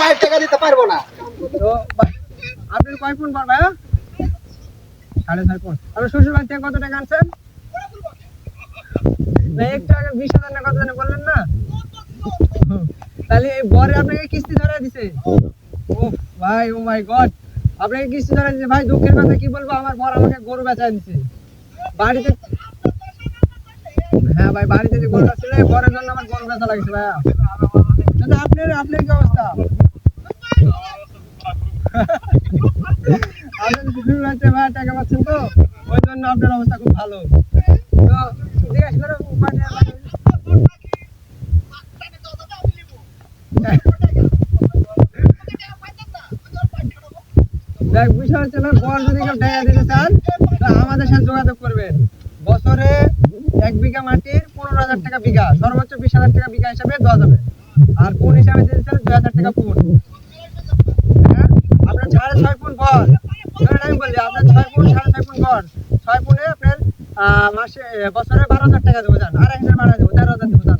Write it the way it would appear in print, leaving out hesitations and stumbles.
5 টাকা দিতে পারবো না। তো আপনার কয় ফোন পার ভাইয়া? 6.5 ফোন। আপনার শ্বশুর বাড়ি থেকে কত টাকা আনছেন? না একটু আগে 20,000 না কত জানি বললেন না? তাহলে এই বরে আপনাকে কিস্তি ধরে দিছে। ও ভাই, ও মাই গড, আপনাকে কিস্তি ধরে দিছে ভাই। দুঃখের কথা কি বলবো, আমার বর আমাকে গরু বেচা দিছে বাড়িতে। হ্যাঁ ভাই, বাড়িতে যে গরুটা ছিল এই বরের জন্য আমার গরু বেচা লাগছে ভাইয়া। দাদা আপনার আপনার কি অবস্থা? আপনার শ্বশুর বাড়িতে ভাইয়া টাকা পাচ্ছেন তো, ওই জন্য আপনার অবস্থা খুব ভালো। তো জিজ্ঞাসা করো দেখ, বিষয় হচ্ছে না, বর যদি কেউ টাকা দিতে চান তো আমাদের সাথে যোগাযোগ করবেন। বছরে 1 বিঘা মাটির 15,000 টাকা বিঘা, সর্বোচ্চ 20,000 টাকা বিঘা হিসাবে দেওয়া যাবে। আর কোন হিসাবে দিতে চান 2,000 টাকা পুন। হ্যাঁ, আপনার 6.5 ফুট বর, আমি বলি আপনার 6 ফুট 6.5 ফুট বর, 6 ফুটে আপনার মাসে বছরে 12,000 টাকা দেবো, যান আর 1,000 বাড়া দেবো, 13,000 দেবো, যান।